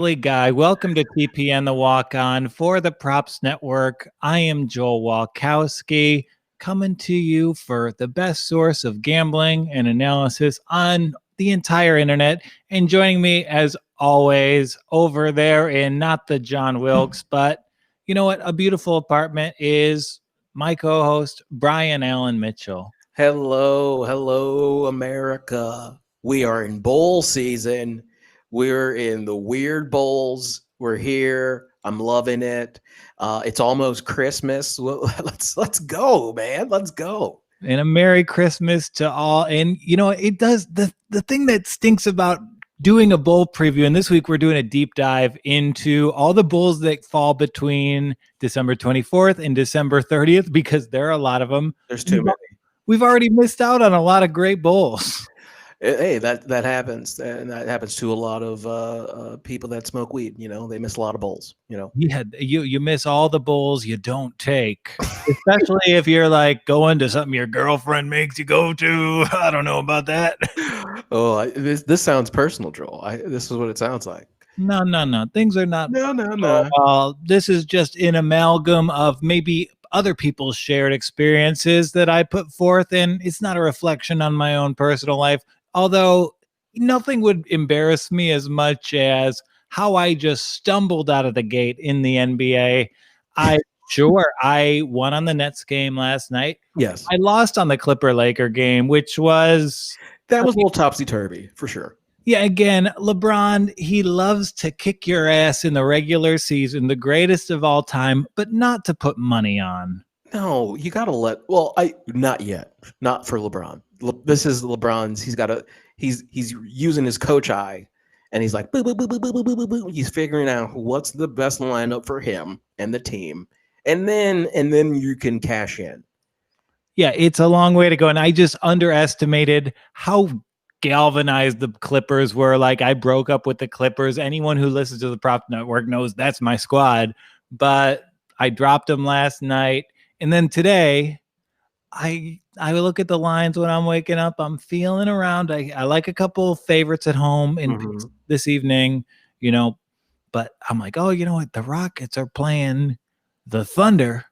Guy. Welcome to TPN The Walk On for the Props Network. I am Joel Walkowski, coming to you for the best source of gambling and analysis on the entire internet. And joining me, as always, over there in not the John Wilkes, but you know what? A beautiful apartment is my co-host, Brian Allen Mitchell. Hello, America. We are in bowl season. We're in the weird bowls. We're here. I'm loving it. It's almost Christmas. Let's go, man. Let's go. And a Merry Christmas to all. And you know, it does the thing that stinks about doing a bowl preview. And this week we're doing a deep dive into all the bowls that fall between December 24th and December 30th, because there are a lot of them. There's too many. We've already missed out on a lot of great bowls. Hey, that happens, and that happens to a lot of people that smoke weed. You know, they miss a lot of bowls. Yeah, you miss all the bowls you don't take, especially if you're like going to something your girlfriend makes you go to. I don't know about that. Oh, this sounds personal, Joel. This is what it sounds like. No. Things are not. No. This is just an amalgam of maybe other people's shared experiences that I put forth, and it's not a reflection on my own personal life. Although nothing would embarrass me as much as how I just stumbled out of the gate in the NBA. I won on the Nets game last night. Yes. I lost on the Clipper-Laker game, which was... That was a little topsy-turvy, for sure. Yeah, again, LeBron, he loves to kick your ass in the regular season, the greatest of all time, but not to put money on. No, you got to not yet. Not for LeBron. This is LeBron's. He's using his coach eye, and he's like, boo, boo, boo, boo, boo, boo, boo, boo. He's figuring out what's the best lineup for him and the team. And then you can cash in. Yeah, it's a long way to go. And I just underestimated how galvanized the Clippers were. Like, I broke up with the Clippers. Anyone who listens to the Prop Network knows that's my squad. But I dropped them last night. And then today, I look at the lines when I'm waking up. I'm feeling around. I like a couple of favorites at home this evening, but I'm like, oh, you know what? The Rockets are playing the Thunder.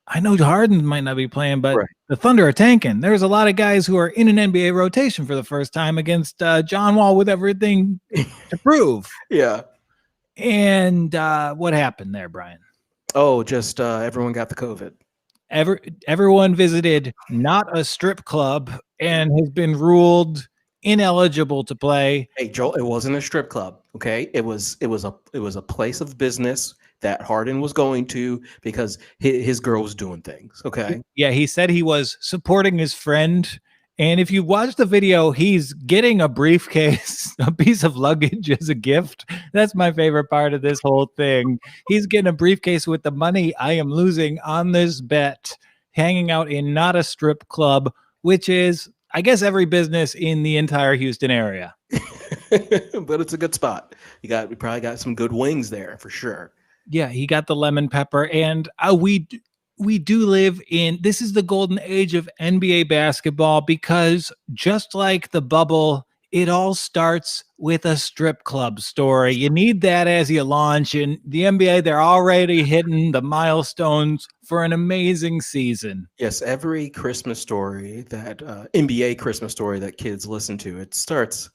I know Harden might not be playing, but The Thunder are tanking. There's a lot of guys who are in an NBA rotation for the first time against John Wall with everything to prove. Yeah. And what happened there, Brian? Oh, just everyone got the COVID. Everyone visited not a strip club and has been ruled ineligible to play. Hey, Joel, it wasn't a strip club. Okay, it was a place of business that Harden was going to because his girl was doing things. Okay. Yeah, he said he was supporting his friend. And if you watch the video, he's getting a briefcase, a piece of luggage as a gift. That's my favorite part of this whole thing. He's getting a briefcase with the money I am losing on this bet, hanging out in not a strip club, which is, I guess, every business in the entire Houston area. But it's a good spot. We probably got some good wings there for sure. Yeah, he got the lemon pepper. And we do live in, this is the golden age of NBA basketball, because just like the bubble, it all starts with a strip club story. You need that as you launch. In the NBA, they're already hitting the milestones for an amazing season. Yes, every Christmas story that NBA Christmas story that kids listen to, it starts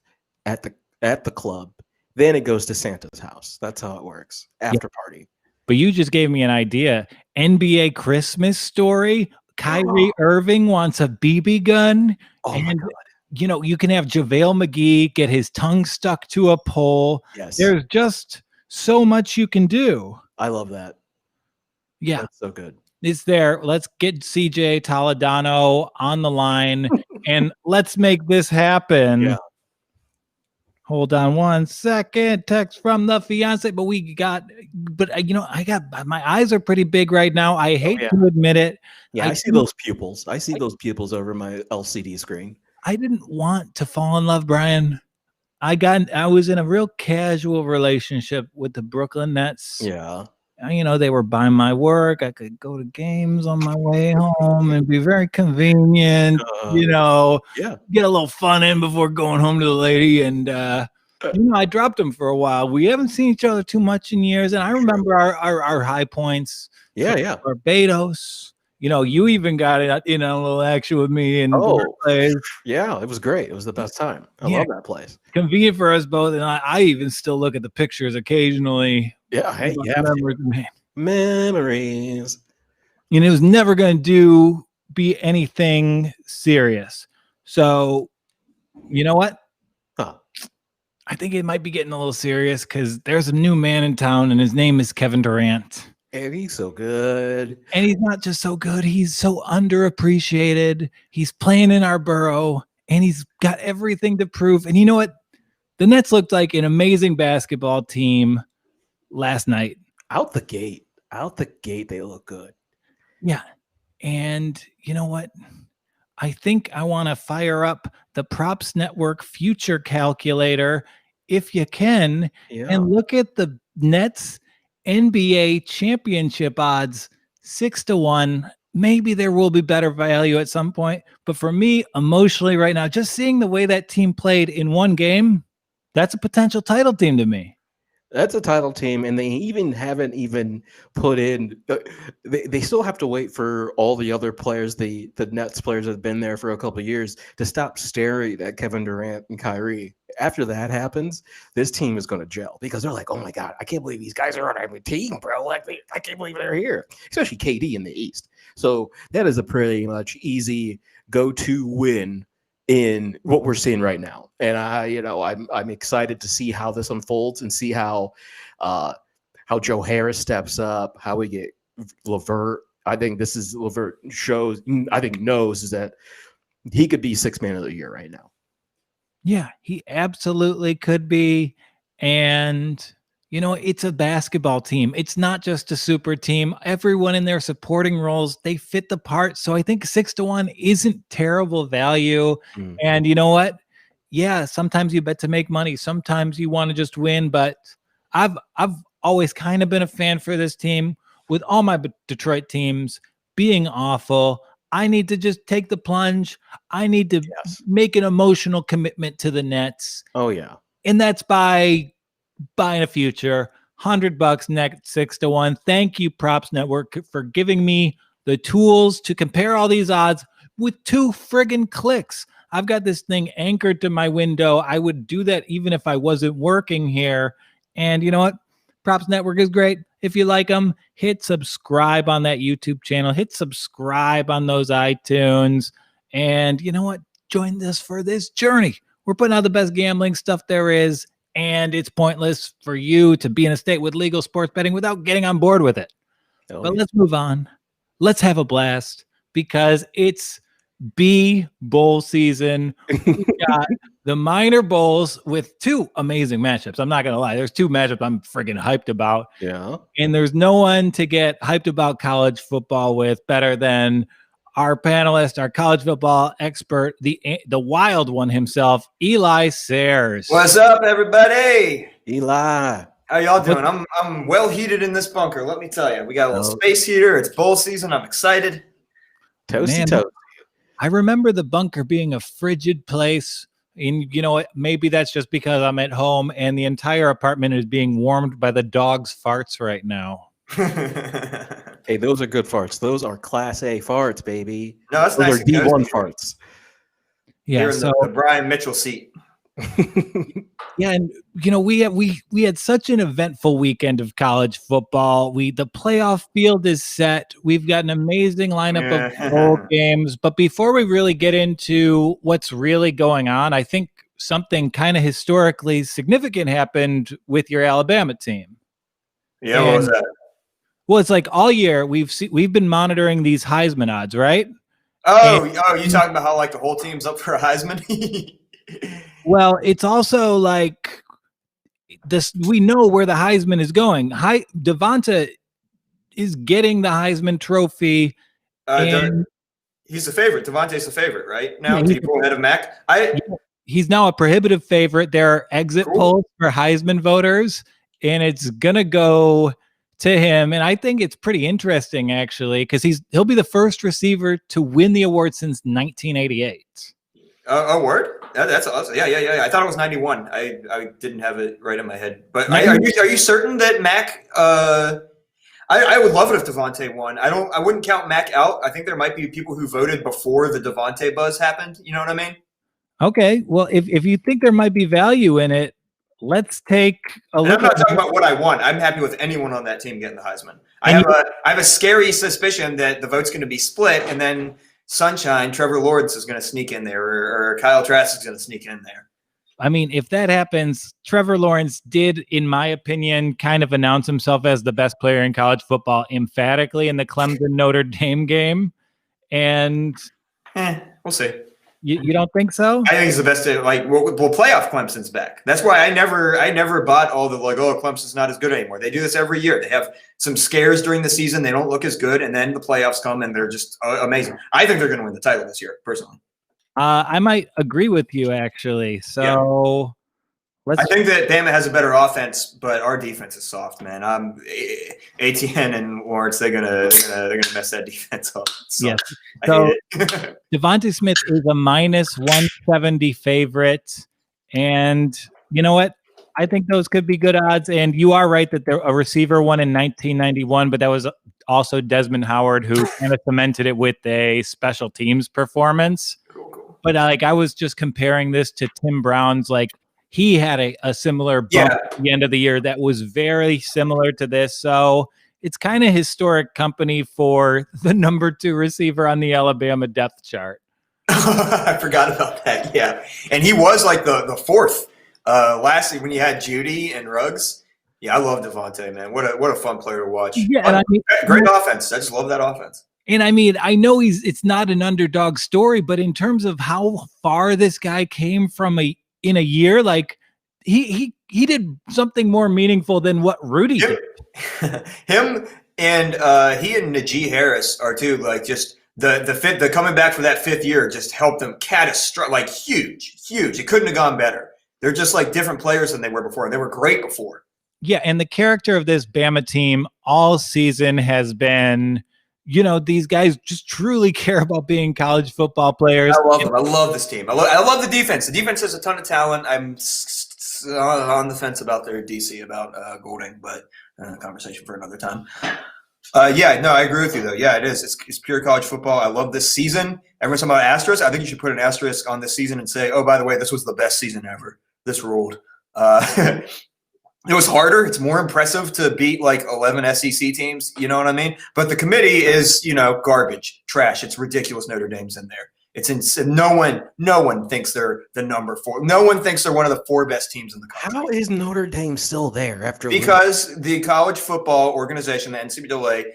at the club. Then it goes to Santa's house. That's how it works. After party. But you just gave me an idea. NBA Christmas story. Kyrie Irving wants a BB gun. Oh, my God. You can have JaVale McGee get his tongue stuck to a pole. Yes. There's just so much you can do. I love that. Yeah. That's so good. It's there. Let's get CJ Toledano on the line and let's make this happen. Yeah. Hold on one second. Text from the fiance. I got my eyes are pretty big right now. I hate to admit it. Yeah, I see those pupils. I see those pupils over my LCD screen. I didn't want to fall in love, Brian. I was in a real casual relationship with the Brooklyn Nets. Yeah. They were by my work. I could go to games on my way home and be very convenient, Yeah. get a little fun in before going home to the lady. And I dropped him for a while. We haven't seen each other too much in years, and I remember our high points. Yeah. Barbados. You even got it in a little action with me in yeah, it was great. It was the best time. I love that place. Convenient for us both, and I even still look at the pictures occasionally. Yeah, hey, memories. It was never going to be anything serious. So, you know what? I think it might be getting a little serious because there's a new man in town, and his name is Kevin Durant. And he's so good. And he's not just so good. He's so underappreciated. He's playing in our borough, and he's got everything to prove. And you know what? The Nets looked like an amazing basketball team last night. Out the gate, they look good. Yeah. And you know what? I think I want to fire up the Props Network future calculator if you can, and look at the Nets NBA championship odds 6-1. Maybe there will be better value at some point. But for me, emotionally right now, just seeing the way that team played in one game, that's a potential title team to me. That's a title team, and they haven't put in. They still have to wait for all the other players, the Nets players that have been there for a couple of years, to stop staring at Kevin Durant and Kyrie. After that happens, this team is going to gel because they're like, oh my god, I can't believe these guys are on our team, bro. Like, I can't believe they're here, especially KD in the East. So that is a pretty much easy go-to win in what we're seeing right now. And I'm excited to see how this unfolds and see how Joe Harris steps up, how we get LeVert. I think LeVert knows is that he could be sixth man of the year right now. Yeah, he absolutely could be. And it's a basketball team. It's not just a super team. Everyone in their supporting roles, they fit the part. So I think 6-1 isn't terrible value. And you know what? Yeah, sometimes you bet to make money. Sometimes you want to just win. But I've always kind of been a fan for this team. With all my Detroit teams being awful, I need to just take the plunge. I need to make an emotional commitment to the Nets. Oh, yeah. And that's by buying a future. $100 net 6-1. Thank you, Props Network, for giving me the tools to compare all these odds with 2 friggin' clicks. I've got this thing anchored to my window. I would do that even if I wasn't working here. And you know what? Props Network is great. If you like them, hit subscribe on that YouTube channel. Hit subscribe on those iTunes. And you know what? Join us for this journey. We're putting out the best gambling stuff there is. And it's pointless for you to be in a state with legal sports betting without getting on board with it. But let's move on. Let's have a blast because it's bowl season. We got the minor bowls with 2 amazing matchups. I'm not going to lie. There's 2 matchups I'm friggin' hyped about. Yeah. And there's no one to get hyped about college football with better than our panelist, our college football expert, the wild one himself, Eli Sairs. What's up, everybody? Eli. How y'all doing? I'm well heated in this bunker, let me tell you. We got a little space heater. It's bowl season. I'm excited. Toasty. I remember the bunker being a frigid place. And you know what? Maybe that's just because I'm at home and the entire apartment is being warmed by the dog's farts right now. Hey, those are good farts. Those are Class A farts, baby. No, that's those nice. Are D1 farts. Yeah, Here in the Brian Mitchell seat. Yeah, and we had such an eventful weekend of college football. The playoff field is set. We've got an amazing lineup of bowl games. But before we really get into what's really going on, I think something kind of historically significant happened with your Alabama team. Yeah, what was that? Well, it's like all year we've been monitoring these Heisman odds, right? Oh, you talking about how like the whole team's up for a Heisman? Well, it's also like this. We know where the Heisman is going. Devonta is getting the Heisman Trophy. He's the favorite. Devontae's the favorite, right? Now, people ahead of Mac. He's now a prohibitive favorite. There are exit polls for Heisman voters, and it's gonna go to him. And I think it's pretty interesting, actually, because he'll be the first receiver to win the award since 1988. Award? That's awesome. Yeah. I thought it was 91. I didn't have it right in my head. But are you certain that Mac? I would love it if Devontae won. I wouldn't count Mac out. I think there might be people who voted before the Devontae buzz happened. You know what I mean? Okay. Well, if you think there might be value in it, let's take a look. I'm not talking about what I want. I'm happy with anyone on that team getting the Heisman. I have a scary suspicion that the vote's going to be split, and then Sunshine, Trevor Lawrence is going to sneak in there, or Kyle Trask is going to sneak in there. I mean, if that happens, Trevor Lawrence did, in my opinion, kind of announce himself as the best player in college football emphatically in the Clemson Notre Dame game. And we'll see. You don't think so? I think he's the best. We'll playoff Clemson's back. That's why I never bought all the Clemson's not as good anymore. They do this every year. They have some scares during the season. They don't look as good, and then the playoffs come, and they're just amazing. I think they're going to win the title this year, personally. I might agree with you, actually. So I think that Bama has a better offense, but our defense is soft, man. ATN and Lawrence, they're gonna mess that defense up. Yes. So Devontae Smith is a minus 170 favorite, and you know what? I think those could be good odds. And you are right that a receiver won in 1991, but that was also Desmond Howard who kind of cemented it with a special teams performance. Cool. But I was just comparing this to Tim Brown's. He had a similar bump at the end of the year that was very similar to this. So it's kind of historic company for the number 2 receiver on the Alabama depth chart. I forgot about that. Yeah. And he was like the fourth lastly when you had Judy and Ruggs. Yeah, I love Devontae, man. What a fun player to watch. Yeah, great offense. I just love that offense. And I mean, I know it's not an underdog story, but in terms of how far this guy came from in a year, he did something more meaningful than what Rudy did. Him and he and Najee Harris are too, just the coming back for that 5th year just helped them catastrophic, huge. It couldn't have gone better. They're just different players than they were before. And they were great before. Yeah, and the character of this Bama team all season has been, these guys just truly care about being college football players. I love them. I love this team. I love the defense. The defense has a ton of talent. I'm on the fence about their DC, about Golding, but conversation for another time. I agree with you, though. Yeah, it is. It's pure college football. I love this season. Everyone's talking about asterisk. I think you should put an asterisk on this season and say, oh, by the way, this was the best season ever. This ruled. It was harder. It's more impressive to beat 11 SEC teams. You know what I mean? But the committee is, garbage, trash. It's ridiculous. Notre Dame's in there. It's insane. No one thinks they're the number 4. No one thinks they're one of the 4 best teams in the country. How is Notre Dame still there after? Because the college football organization, the NCAA,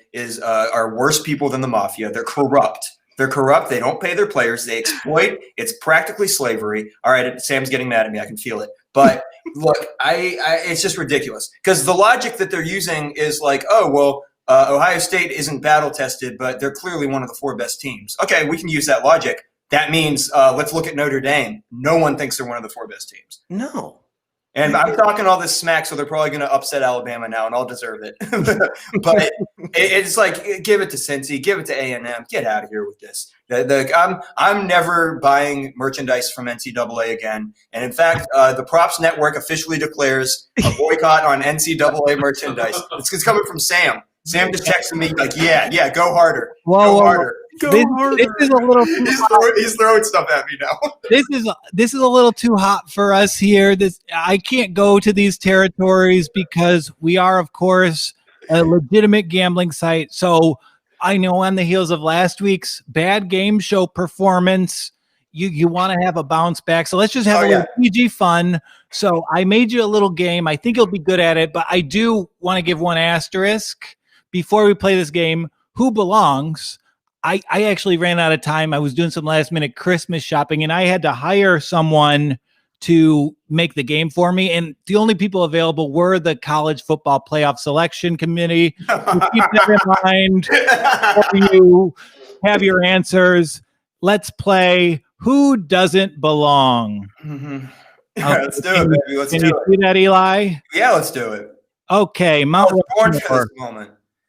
are worse people than the mafia. They're corrupt. They don't pay their players. They exploit. It's practically slavery. All right, Sam's getting mad at me. I can feel it. But look, it's just ridiculous because the logic that they're using is Ohio State isn't battle tested, but they're clearly one of the 4 best teams. Okay, we can use that logic. That means let's look at Notre Dame. No one thinks they're one of the 4 best teams. No. And I'm talking all this smack, so they're probably going to upset Alabama now, and I'll deserve it. But it's give it to Cincy, give it to A&M, get out of here with this. I'm never buying merchandise from NCAA again. And in fact, the Props Network officially declares a boycott on NCAA merchandise. It's coming from Sam. Sam just texted me yeah, go harder. Go harder. This is a little too he's throwing stuff at me now. This is a little too hot for us here. I can't go to these territories because we are, of course, a legitimate gambling site. So I know on the heels of last week's bad game show performance, you want to have a bounce back. So let's just have a little PG fun. So I made you a little game. I think you'll be good at it, but I do want to give one asterisk before we play this game. Who belongs? I actually ran out of time. I was doing some last minute Christmas shopping and I had to hire someone to make the game for me. And the only people available were the college football playoff selection committee. So keep that in mind before you have your answers. Let's play Who Doesn't Belong. Mm-hmm. Let's do it, baby. Let's do it. Can you see that, Eli? Yeah, let's do it. Okay. Mount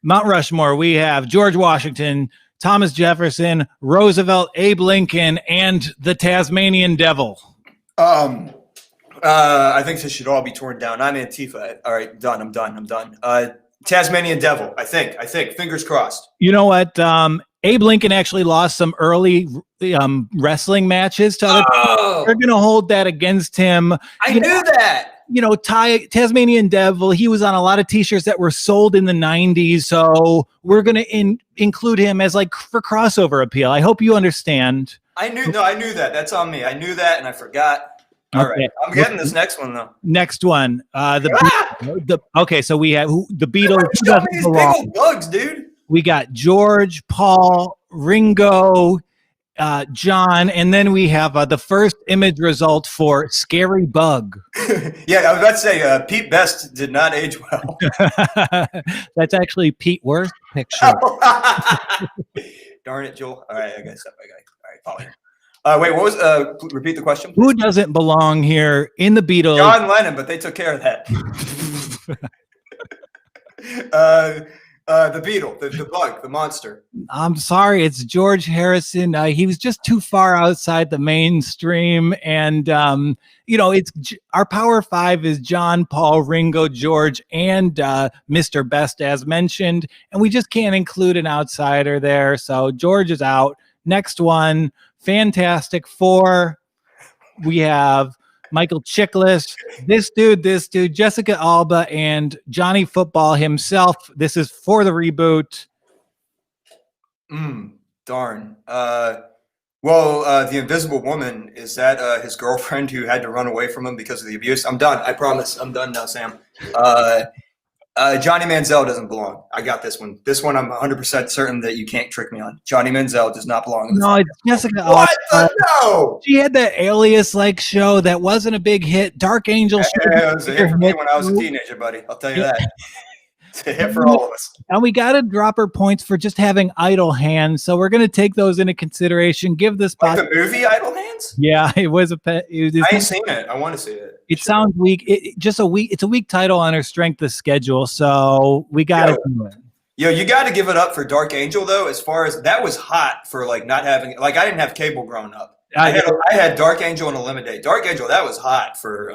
Rushmore. We have George Washington, Thomas Jefferson, Roosevelt, Abe Lincoln, and the Tasmanian Devil. I think this should all be torn down. I'm Antifa. All right, done. I'm done. Tasmanian Devil. I think. Fingers crossed. You know what? Abe Lincoln actually lost some early wrestling matches to other people. They're going to hold that against him. I knew that. You know, Tasmanian Devil, he was on a lot of t-shirts that were sold in the 90s. So we're going to include him as like for crossover appeal. I hope you understand. I knew that. That's on me. I knew that and I forgot. All right. I'm getting this next one though. Next one. Okay, so we have the Beatles. Show me these big old bugs, dude. We got George, Paul, Ringo, John, and then we have the first image result for Scary Bug. Yeah, I was about to say Pete Best did not age well. That's actually Pete Worth's picture. Darn it, Joel. All right, I guess. All right, follow. Wait, what was? Repeat the question. Who doesn't belong here in the Beatles? John Lennon, but they took care of that. The beetle, the bug, the monster. I'm sorry, it's George Harrison. He was just too far outside the mainstream, and it's our Power Five is John, Paul, Ringo, George, and Mr. Best, as mentioned, and we just can't include an outsider there. So George is out. Next one, Fantastic Four. We have Michael Chiklis, this dude, Jessica Alba, and Johnny Football himself. This is for the reboot. Darn. The Invisible Woman, is that his girlfriend who had to run away from him because of the abuse? I'm done. I promise. I'm done now, Sam. Johnny Manziel doesn't belong. I got this one. This one I'm 100% certain that you can't trick me on. Johnny Manziel does not belong in this. No, it's Jessica Alba. What? No! She had that Alias-like show that wasn't a big hit. Dark Angel. Yeah, it was a hit for me when I was a teenager, buddy. I'll tell you that. It's a hit for all of us. And we got to drop her points for just having idle hands. So we're going to take those into consideration. Give this like the movie Idle Hands? Yeah, it was a pet. I ain't seen it. I want to see it. It sounds weak. It's a weak title on her strength of schedule. So we got to do it. Yo, you got to give it up for Dark Angel though. As far as that was hot for like not having, like I didn't have cable growing up. I had Dark Angel and Eliminate. Dark Angel, that was hot for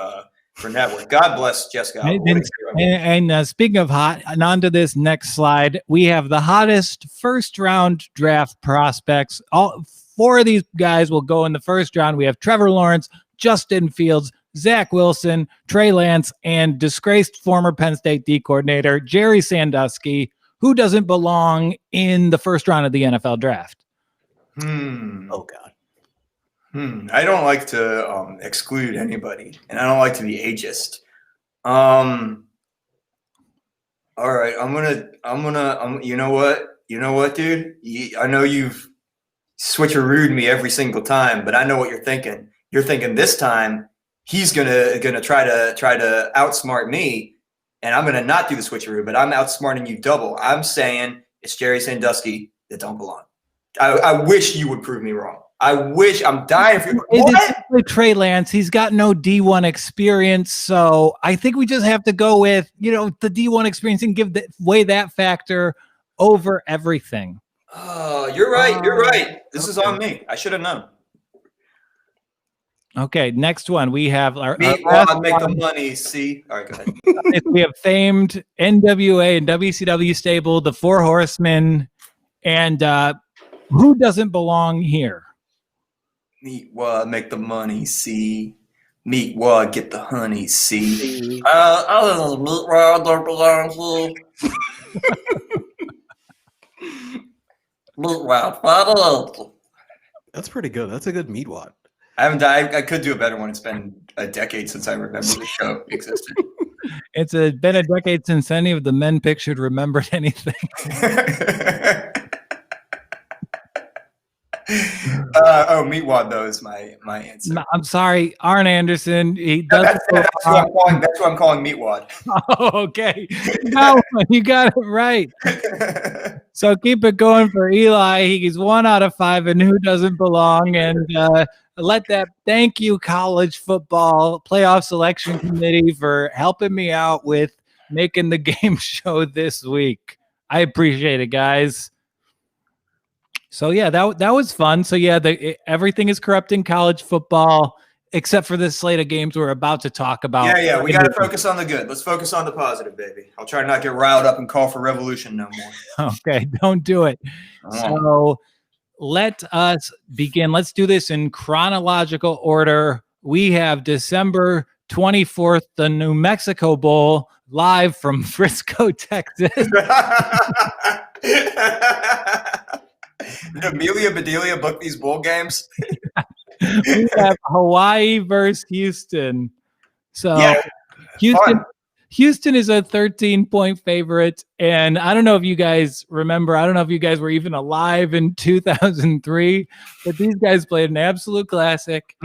network. God bless Jessica. And speaking of hot, and on to this next slide, we have the hottest first round draft prospects. All four of these guys will go in the first round. We have Trevor Lawrence, Justin Fields, Zach Wilson, Trey Lance, and disgraced former Penn State D coordinator Jerry Sandusky, who doesn't belong in the first round of the NFL draft. Oh God. I don't like to exclude anybody, and I don't like to be ageist. All right, you know what, dude? I know you've switcherooed me every single time, but I know what you're thinking. You're thinking this time he's gonna try to outsmart me, and I'm gonna not do the switcheroo, but I'm outsmarting you double. I'm saying it's Jerry Sandusky that don't belong. I wish you would prove me wrong. I'm dying for you. It's Trey Lance. He's got no D1 experience. So I think we just have to go with, the D1 experience and weigh that factor over everything. You're right. This is on me. I should have known. Okay, next one. We have our make the money, see? All right, go ahead. We have famed NWA and WCW stable, the Four Horsemen, and who doesn't belong here? Meet what, make the money, see. Meet what, get the honey, see. I don't meet what, don't belong here. Meet what, that's pretty good. That's a good meat wad. I could do a better one. It's been a decade since I remember the show existed. It's been a decade since any of the men pictured remembered anything. Meatwad though is my answer. No, I'm sorry, Arn Anderson. He does. That's what I'm calling Meatwad. Oh, okay. No, you got it right. So keep it going for Eli. He's 1 out of 5, and who doesn't belong? And thank you, college football playoff selection committee, for helping me out with making the game show this week. I appreciate it, guys. So yeah, that was fun. So yeah, everything is corrupt in college football. except for this slate of games we're about to talk about. Yeah, we got to focus on the good. Let's focus on the positive, baby. I'll try to not get riled up and call for revolution no more. Okay, don't do it. So let us begin. Let's do this in chronological order. We have December 24th, the New Mexico Bowl, live from Frisco, Texas. Did Amelia Bedelia book these bowl games? We have Hawaii versus Houston. So Yeah, Houston is a 13-point favorite. And I don't know if you guys remember, I don't know if you guys were even alive in 2003, but these guys played an absolute classic.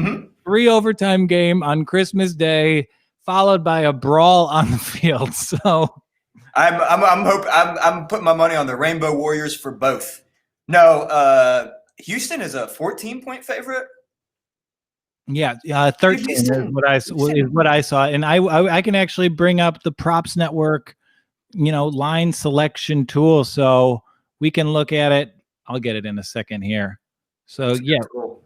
3 overtime game on Christmas Day, followed by a brawl on the field. So I'm putting my money on the Rainbow Warriors for both. No, Houston is a 14-point favorite. Yeah, 13 is what I saw, and I can actually bring up the Props Network, line selection tool, so we can look at it. I'll get it in a second here. So yeah, cool.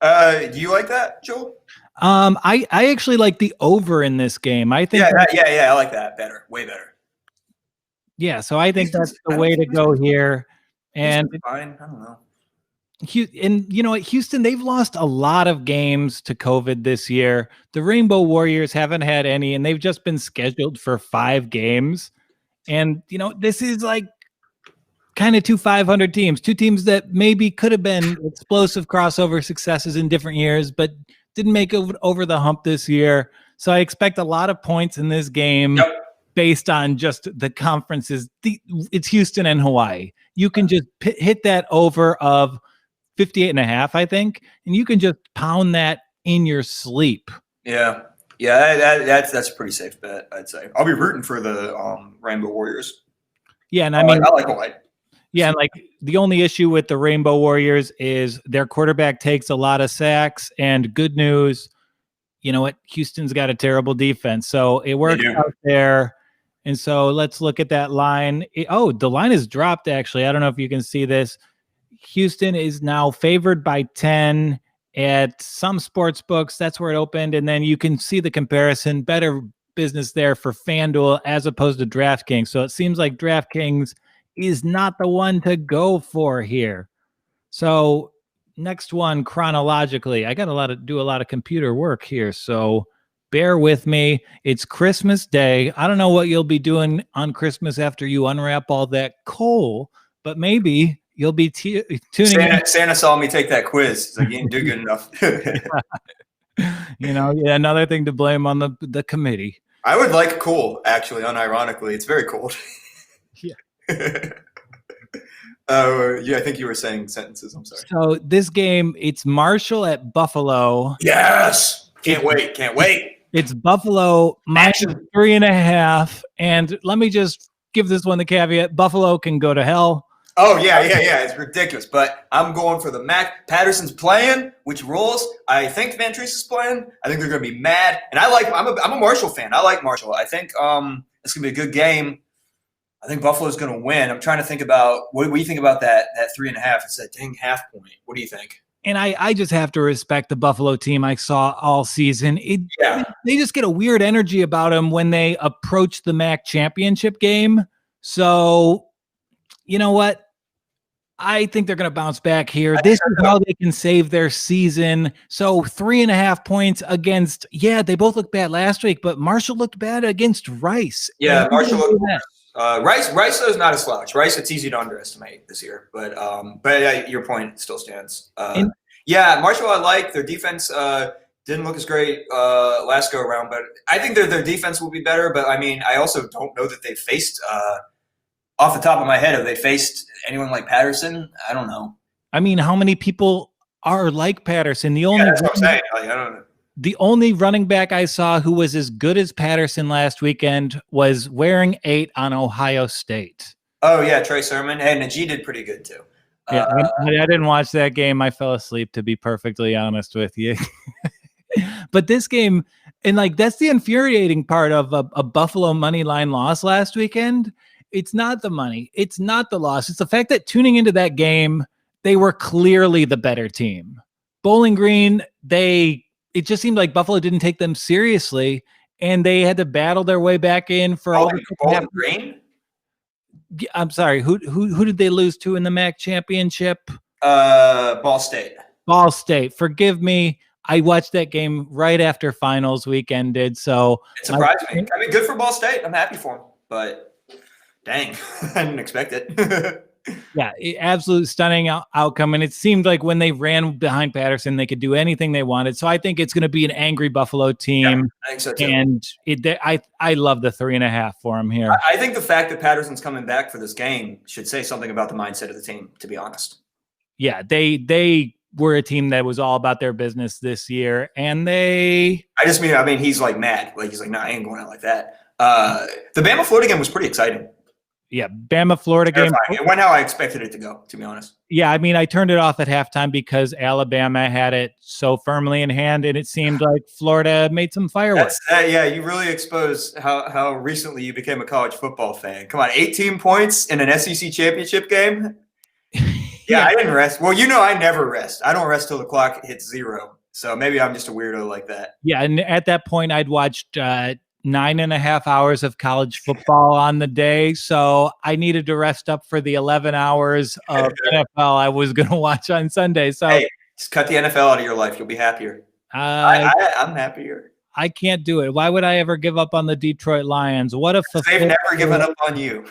Do you like that, Joel? I actually like the over in this game. I think I like that better, way better. Yeah, so I think that's the way to go here. And fine, I don't know. And you know what, Houston, they've lost a lot of games to COVID this year. The Rainbow Warriors haven't had any, and they've just been scheduled for 5 games. And, this is like kind of 2 500 teams, 2 teams that maybe could have been explosive crossover successes in different years, but didn't make it over the hump this year. So I expect a lot of points in this game. Yep. Based on just the conferences. It's Houston and Hawaii. You can just hit that over of 58.5, I think, and you can just pound that in your sleep. Yeah, that's a pretty safe bet, I'd say. I'll be rooting for the Rainbow Warriors. Yeah, and I like Hawaii. Yeah, and like the only issue with the Rainbow Warriors is their quarterback takes a lot of sacks, and good news, you know what? Houston's got a terrible defense, so it works out there. And so let's look at that line. The line is dropped, actually. I don't know if you can see this. Houston is now favored by 10 at some sports books. That's where it opened. And then you can see the comparison. Better business there for FanDuel as opposed to DraftKings. So it seems like DraftKings is not the one to go for here. So next one, chronologically. I got do a lot of computer work here. So bear with me. It's Christmas Day. I don't know what you'll be doing on Christmas after you unwrap all that coal, but maybe you'll be tuning in. Santa saw me take that quiz. He's like, you didn't do good enough. Another thing to blame on the committee. I would like coal, actually, unironically. It's very cold. Yeah. I think you were saying sentences. I'm sorry. So this game, it's Marshall at Buffalo. Yes. Can't wait. It's Buffalo minus 3.5. And let me just give this one the caveat. Buffalo can go to hell. Oh, yeah. It's ridiculous. But I'm going for the Mac. Patterson's playing, which rules. I think Van Treese is playing. I think they're going to be mad. And I'm a Marshall fan. I like Marshall. I think it's going to be a good game. I think Buffalo's going to win. I'm trying to think about what do you think about that 3.5? It's that dang half point. What do you think? And I just have to respect the Buffalo team I saw all season. They just get a weird energy about them when they approach the MAC championship game. So, you know what? I think they're going to bounce back here. This is how they can save their season. So 3.5 points against, they both looked bad last week, but Marshall looked bad against Rice. Yeah, Marshall looked bad. Rice is not a slouch. Rice, it's easy to underestimate this year, but your point still stands. Marshall, I like their defense. Didn't look as great last go around, but I think their defense will be better. But I mean, I also don't know that they faced off the top of my head. Have they faced anyone like Patterson? I don't know. I mean, how many people are like Patterson? That's what I'm saying. I don't know. The only running back I saw who was as good as Patterson last weekend was wearing 8 on Ohio State. Oh, yeah, Trey Sermon. And Najee did pretty good, too. Yeah, I didn't watch that game. I fell asleep, to be perfectly honest with you. But this game, and that's the infuriating part of a Buffalo money line loss last weekend. It's not the money. It's not the loss. It's the fact that tuning into that game, they were clearly the better team. Bowling Green, they it just seemed like Buffalo didn't take them seriously, and they had to battle their way back in for all the Bowling Green. I'm sorry, who did they lose to in the MAC championship? Ball State. Ball State. Forgive me. I watched that game right after finals week ended, so it surprised me. I mean, good for Ball State. I'm happy for them, but dang, I didn't expect it. Yeah, absolute stunning outcome, and it seemed like when they ran behind Patterson, they could do anything they wanted. So I think it's going to be an angry Buffalo team. Yeah, I think so too. And I love the 3.5 for them here. I think the fact that Patterson's coming back for this game should say something about the mindset of the team, to be honest. Yeah, they were a team that was all about their business this year, and I mean, he's like mad. Like, he's like, nah, I ain't going out like that. The Bama-Florida game was pretty exciting. Yeah, Bama-Florida game. It went how I expected it to go, to be honest. Yeah, I mean, I turned it off at halftime because Alabama had it so firmly in hand, and it seemed like Florida made some fireworks. Yeah, you really exposed how recently you became a college football fan. Come on, 18 points in an SEC championship game? Yeah, I didn't rest. Well, I never rest. I don't rest till the clock hits 0. So maybe I'm just a weirdo like that. Yeah, and at that point, I'd watched 9.5 hours of college football on the day, so I needed to rest up for the 11 hours of NFL I was going to watch on Sunday. So hey, just cut the NFL out of your life. You'll be happier. I'm happier. I can't do it. Why would I ever give up on the Detroit Lions? What if they've never given up on you?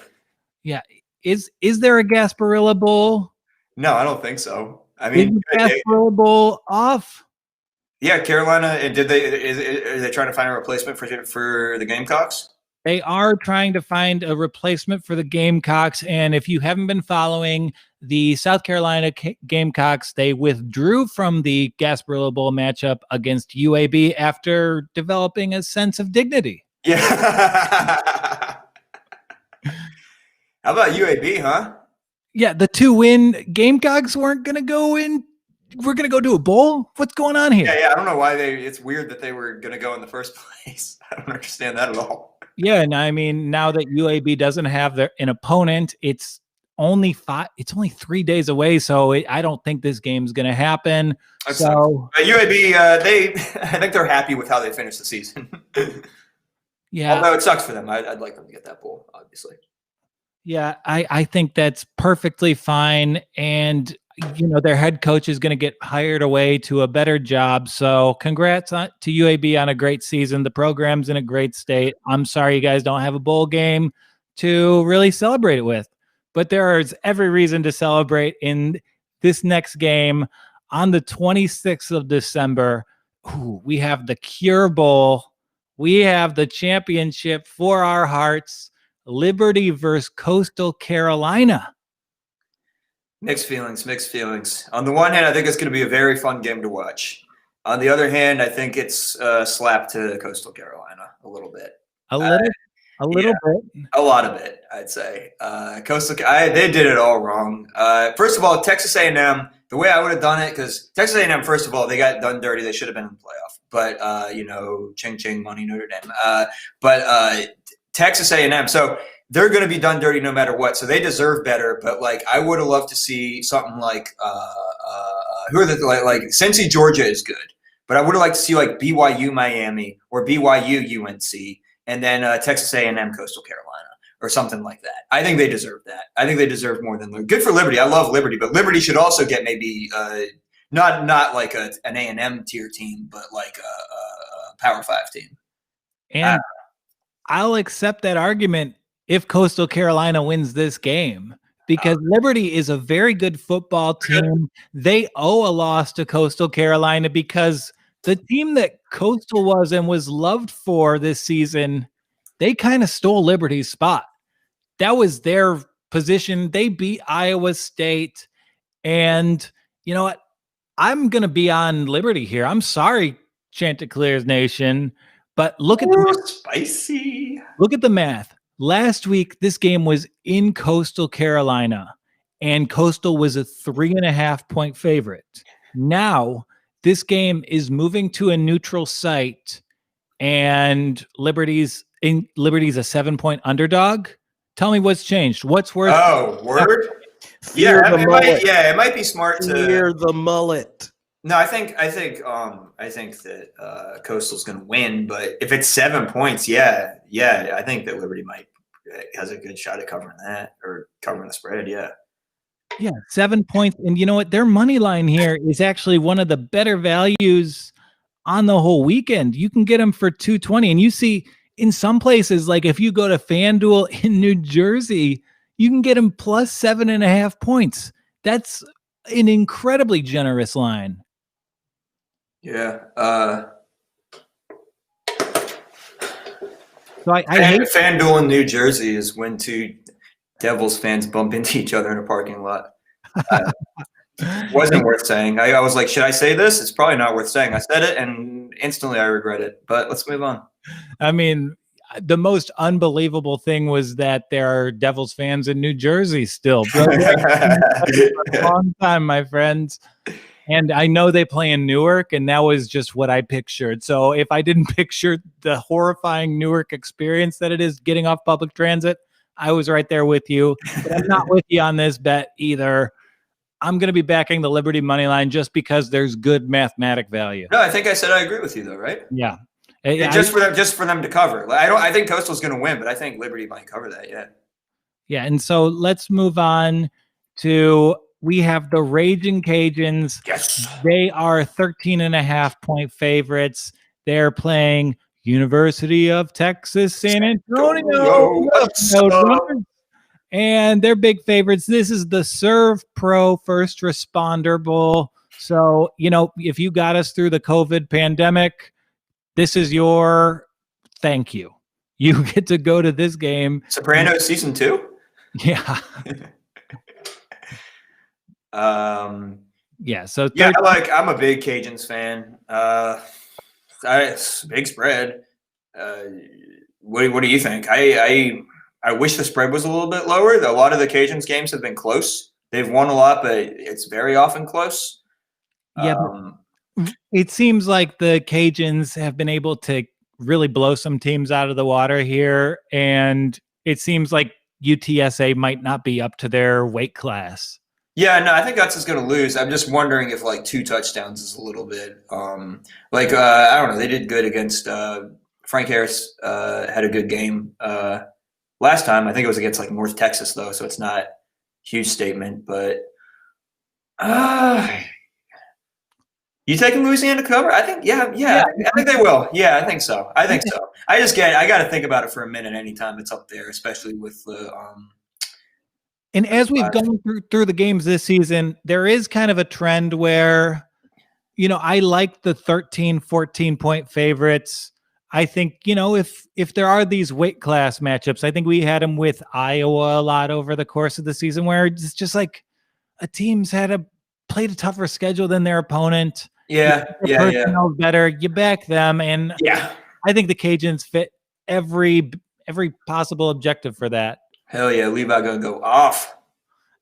Yeah, is there a Gasparilla Bowl? No, I don't think so. I mean, Gasparilla Bowl off. Yeah, Carolina. And are they trying to find a replacement for the Gamecocks? They are trying to find a replacement for the Gamecocks. And if you haven't been following the South Carolina Gamecocks, they withdrew from the Gasparilla Bowl matchup against UAB after developing a sense of dignity. Yeah. How about UAB, huh? Yeah, the 2-win Gamecocks weren't going to go in. We're going to go to a bowl? What's going on here? Yeah, I don't know why it's weird that they were going to go in the first place. I don't understand that at all. Yeah, and I mean, now that UAB doesn't have an opponent, it's only 3 days away, so I don't think this game's going to happen. UAB, I think they're happy with how they finished the season. Yeah. Although it sucks for them. I'd like them to get that bowl, obviously. Yeah, I think that's perfectly fine. And, their head coach is going to get hired away to a better job. So congrats to UAB on a great season. The program's in a great state. I'm sorry you guys don't have a bowl game to really celebrate it with. But there is every reason to celebrate in this next game on the 26th of December. Ooh, we have the Cure Bowl. We have the championship for our hearts. Liberty versus Coastal Carolina. Mixed feelings. On the one hand, I think it's going to be a very fun game to watch. On the other hand, I think it's a slap to Coastal Carolina a little bit. A little bit. A lot of it, I'd say. They did it all wrong. First of all, Texas A&M, the way I would have done it, because Texas A&M, first of all, they got done dirty. They should have been in the playoff. But, ching, money, Notre Dame. But Texas A&M, so they're going to be done dirty no matter what. So they deserve better. But, I would have loved to see something like who are the Cincy, Georgia is good. But I would have liked to see, BYU, Miami, or BYU, UNC, and then Texas A&M, Coastal Carolina, or something like that. I think they deserve that. I think they deserve more than good for Liberty. I love Liberty, but Liberty should also get maybe not like an A&M tier team, but like a Power 5 team. And I'll accept that argument if Coastal Carolina wins this game, because Liberty is a very good football team. They owe a loss to Coastal Carolina because the team that Coastal was and was loved for this season, they kind of stole Liberty's spot. That was their position. They beat Iowa State. And you know what? I'm going to be on Liberty here. I'm sorry, Chanticleer's Nation, but look at spicy. Look at the math. Last week, this game was in Coastal Carolina, and Coastal was a 3.5-point favorite. Now, this game is moving to a neutral site, and Liberty's a 7-point underdog. Tell me what's changed. What's worth? Oh, word? It might be smart to fear the mullet. No, I think that Coastal's going to win, but if it's 7 points, yeah, I think that Liberty has a good shot at covering that or covering the spread. Yeah. Yeah, 7 points. And you know what? Their money line here is actually one of the better values on the whole weekend. You can get them for 220. And you see in some places, like if you go to FanDuel in New Jersey, you can get them plus 7.5 points. That's an incredibly generous line. Yeah. So I hate FanDuel in New Jersey is when two Devils fans bump into each other in a parking lot. Wasn't worth saying. I was like, should I say this? It's probably not worth saying. I said it, and instantly I regret it. But let's move on. I mean, the most unbelievable thing was that there are Devils fans in New Jersey still. A long time, my friends. And I know they play in Newark, and that was just what I pictured. So if I didn't picture the horrifying Newark experience that it is getting off public transit, I was right there with you. But I'm not with you on this bet either. I'm going to be backing the Liberty money line just because there's good mathematic value. No, I think I said I agree with you though, right? Yeah. Just for them to cover. I think Coastal's going to win, but I think Liberty might cover that. Yeah. Yeah. And so let's move on to, we have the Raging Cajuns. Yes. They are 13.5 point favorites. They're playing University of Texas, San Antonio. And they're big favorites. This is the Serve Pro First Responder Bowl. So, if you got us through the COVID pandemic, this is your thank you. You get to go to this game. Sopranos season 2? Yeah. Yeah, so I'm a big Cajuns fan. Big spread. What do you think? I wish the spread was a little bit lower. A lot of the Cajuns games have been close. They've won a lot, but it's very often close. Yeah, it seems like the Cajuns have been able to really blow some teams out of the water here, and it seems like UTSA might not be up to their weight class. Yeah, no, I think Guts is going to lose. I'm just wondering if 2 touchdowns is a little bit I don't know. They did good against Frank Harris. Had a good game last time. I think it was against North Texas though, so it's not a huge statement. But you taking Louisiana to cover? I think I think they will. Yeah, I think so. I got to think about it for a minute anytime it's up there, especially with the. And as we've gone through the games this season, there is kind of a trend where, I like the 13, 14 point favorites. I think, if there are these weight class matchups, I think we had them with Iowa a lot over the course of the season where it's just a team's played a tougher schedule than their opponent. Yeah. Better. You back them. And I think the Cajuns fit every possible objective for that. Hell yeah, Levi gonna go off.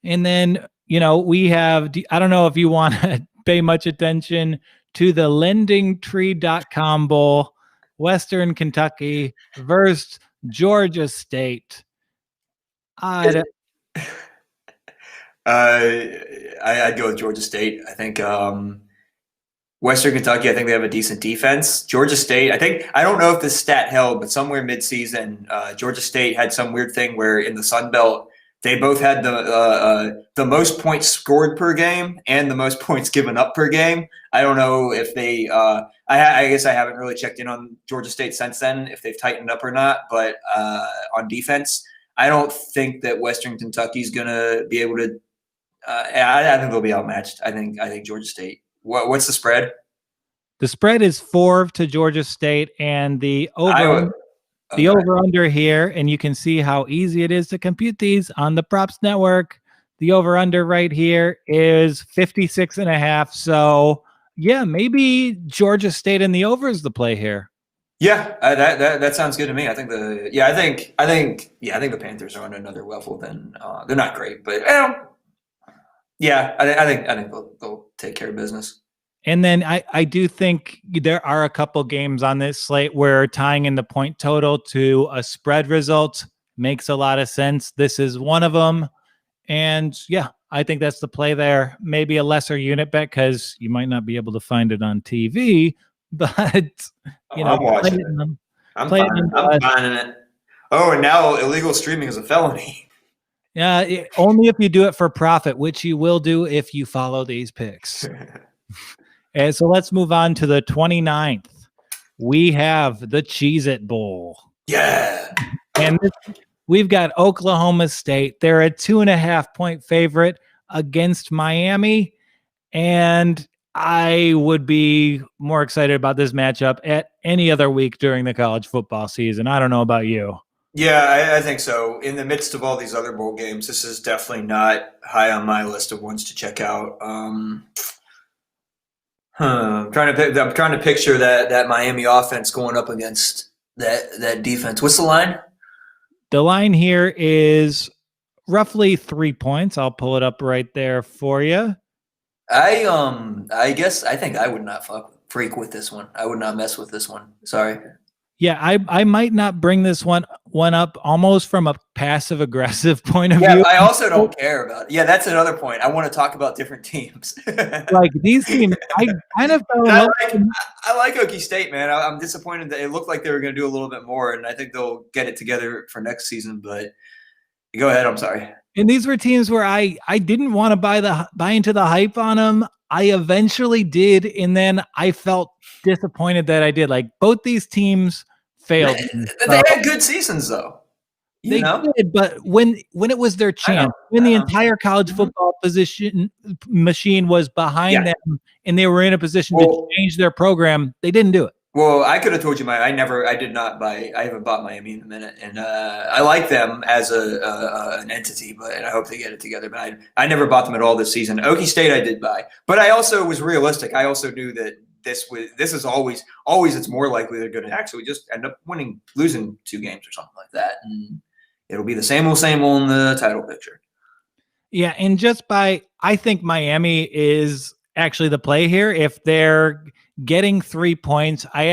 And then, we have, I don't know if you want to pay much attention to the lendingtree.com bowl, Western Kentucky versus Georgia State. I'd go with Georgia State. I think Western Kentucky, I think they have a decent defense. Georgia State, I don't know if this stat held, but somewhere mid-season, Georgia State had some weird thing where in the Sun Belt, they both had the most points scored per game and the most points given up per game. I don't know if they I guess I haven't really checked in on Georgia State since then, if they've tightened up or not. But on defense, I don't think that Western Kentucky's going to be able to I think they'll be outmatched. I think Georgia State. What's the spread? The spread is 4 to Georgia State, and the over under here, and you can see how easy it is to compute these on the Props Network. The over under right here is 56.5. So yeah, maybe Georgia State and the over is the play here. Yeah, that sounds good to me. I think the Panthers are on another level. Than they're not great, but I think they'll take care of business. And then I do think there are a couple games on this slate where tying in the point total to a spread result makes a lot of sense. This is one of them. And yeah, I think that's the play there. Maybe a lesser unit bet because you might not be able to find it on TV, but I'm watching it. I'm finding it. Oh, and now illegal streaming is a felony. Yeah, only if you do it for profit, which you will do if you follow these picks. And so let's move on to the 29th. We have the Cheez-It Bowl. Yeah. And we've got Oklahoma State. They're a 2.5-point favorite against Miami. And I would be more excited about this matchup at any other week during the college football season. I don't know about you. Yeah, I think so. In the midst of all these other bowl games, this is definitely not high on my list of ones to check out. I'm trying to picture that Miami offense going up against that defense. What's the line? The line here is roughly 3 points. I'll pull it up right there for you. I guess I think I would not freak with this one. I would not mess with this one. Sorry. Yeah, I might not bring this one up almost from a passive aggressive point of view. Yeah, I also don't care about it. Yeah, that's another point. I want to talk about different teams. Like these teams, I kind of fell in love. I like Okie State, man. I'm disappointed that it looked like they were going to do a little bit more, and I think they'll get it together for next season. But go ahead. I'm sorry. And these were teams where I didn't want to buy into the hype on them. I eventually did, and then I felt disappointed that I did. Like both these teams failed. They had good seasons, though. They did, but when it was their chance, when the entire college football machine was behind them, and they were in a position to change their program, they didn't do it. Well, I could have told you I haven't bought Miami in a minute, and I like them as an entity, and I hope they get it together. But I never bought them at all this season. Okie State I did buy, but I also was realistic. I also knew that this is always it's more likely they're going to actually just end up losing 2 games or something like that, and it'll be the same old in the title picture. Yeah, and I think Miami is actually the play here. If they're getting 3 points, I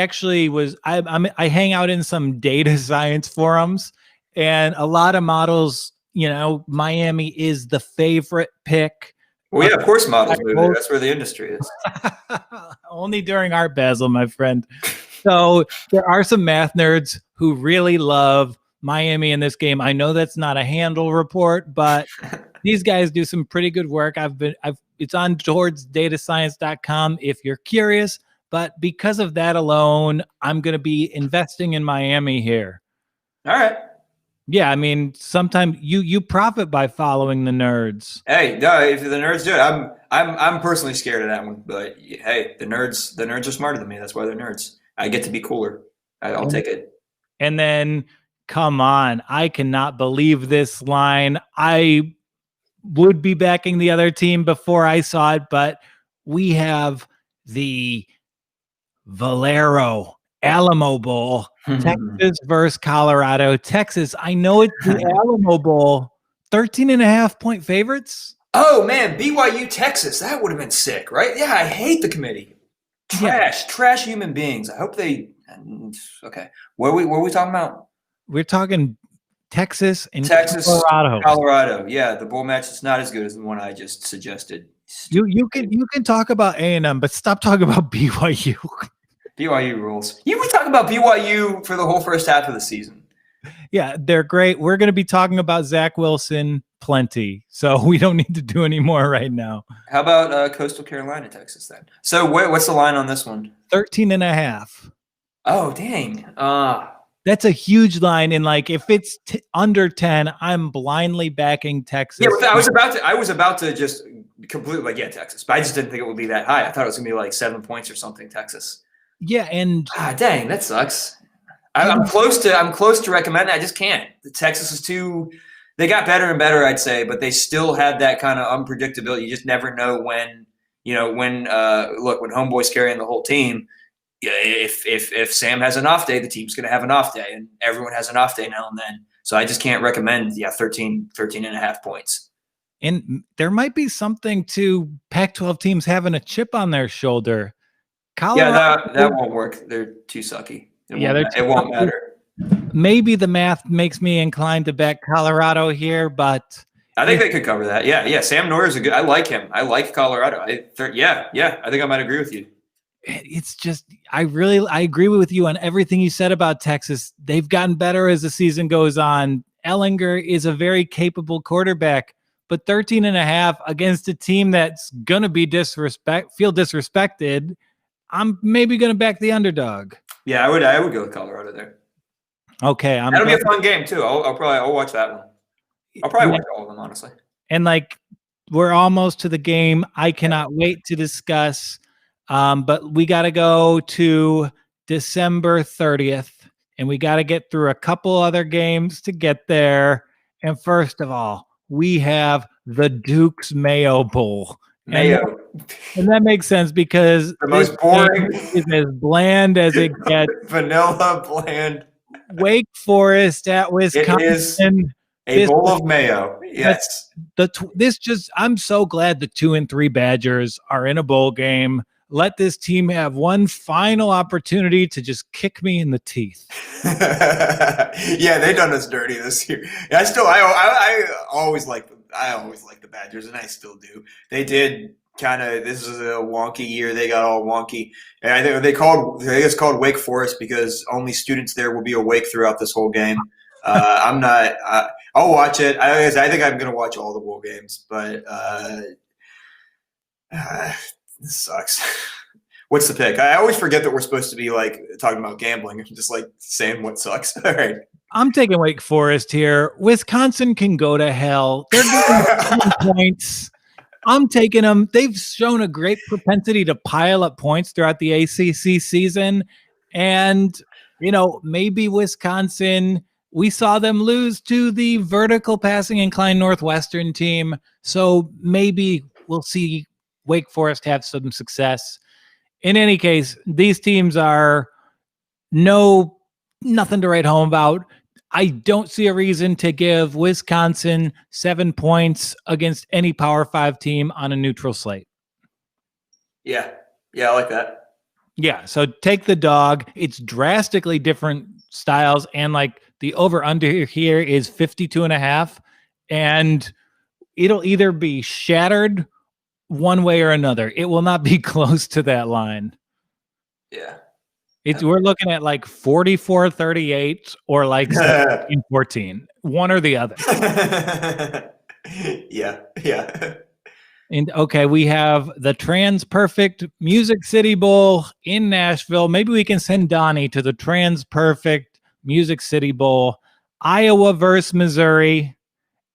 hang out in some data science forums, and a lot of models, Miami is the favorite pick. Well, yeah, of course models move there. That's where the industry is. Only during Art Basel, my friend. So there are some math nerds who really love Miami in this game. I know that's not a handle report, but these guys do some pretty good work. It's on georgedatascience.com if you're curious. But because of that alone, I'm going to be investing in Miami here. All right. Yeah, I mean, sometimes you profit by following the nerds. Hey, no, if the nerds do it, I'm personally scared of that one. But hey, the nerds are smarter than me. That's why they're nerds. I get to be cooler. I'll take it. And then, come on, I cannot believe this line. I would be backing the other team before I saw it, but we have the Valero Alamo Bowl, Texas versus Colorado. Texas, I know it's the Alamo Bowl, 13.5-point favorites. Oh man, BYU Texas, that would have been sick, right? Yeah, I hate the committee. Trash human beings. I hope they. Okay, what are we talking about? We're talking Texas and Colorado. Colorado, yeah, the bowl match is not as good as the one I just suggested. You can talk about A&M, but stop talking about BYU. BYU rules. You were talking about BYU for the whole first half of the season. Yeah, they're great. We're going to be talking about Zach Wilson plenty, so we don't need to do any more right now. How about Coastal Carolina, Texas then? So what's the line on this one? 13.5. Oh, dang. That's a huge line, and like if it's under 10, I'm blindly backing Texas. Yeah, I was about to just completely Texas, but I just didn't think it would be that high. I thought it was gonna be like 7 points or something. Texas. Yeah, and dang, that sucks. I'm close to recommend. I just can't. The Texas is too. They got better and better, I'd say, but they still had that kind of unpredictability. You just never know when. When homeboy's carrying the whole team. If Sam has an off day, the team's going to have an off day, and everyone has an off day now and then. So I just can't recommend 13.5 points. And there might be something to Pac-12 teams having a chip on their shoulder. Colorado, that won't work. They're too sucky. It won't matter. Maybe the math makes me inclined to back Colorado here, but I think they could cover that. Yeah. Sam Noyer's I like him. I like Colorado. I think I might agree with you. It's just, I agree with you on everything you said about Texas. They've gotten better as the season goes on. Ellinger is a very capable quarterback, but 13.5 against a team that's going to be feel disrespected. I'm maybe going to back the underdog. Yeah, I would go with Colorado there. Okay. That'll be a fun game too. I'll watch that one. I'll probably watch all of them, honestly. And like, we're almost to the game. I cannot wait to discuss. But we got to go to December 30th, and we got to get through a couple other games to get there. And first of all, we have the Duke's Mayo Bowl. Mayo. And that makes sense because the most boring is as bland as it gets. Vanilla bland. Wake Forest at Wisconsin. It is a bowl of mayo. Yes. I'm so glad the 2 and 3 Badgers are in a bowl game. Let this team have one final opportunity to just kick me in the teeth. Yeah, they done us dirty this year. I always like the Badgers, and I still do. They did this is a wonky year. They got all wonky, and I think it's called Wake Forest because only students there will be awake throughout this whole game. I'm not. I'll watch it. I think I'm going to watch all the bowl games, but this sucks. What's the pick? I always forget that we're supposed to be like talking about gambling and just like saying what sucks. All right. I'm taking Wake Forest here. Wisconsin can go to hell. They're getting points. I'm taking them. They've shown a great propensity to pile up points throughout the ACC season. And, maybe Wisconsin, we saw them lose to the vertical passing inclined Northwestern team. So maybe we'll see Wake Forest have some success. In any case, these teams are nothing to write home about. I don't see a reason to give Wisconsin 7 points against any Power 5 team on a neutral slate. Yeah, I like that. Yeah, so take the dog. It's drastically different styles, and like the over-under here is 52.5, and it'll either be shattered one way or another. It will not be close to that line. Yeah. We're looking at like 44-38 or like 17-14, one or the other. Yeah. And okay, we have the TransPerfect Music City Bowl in Nashville. Maybe we can send Donnie to the TransPerfect Music City Bowl. Iowa versus Missouri.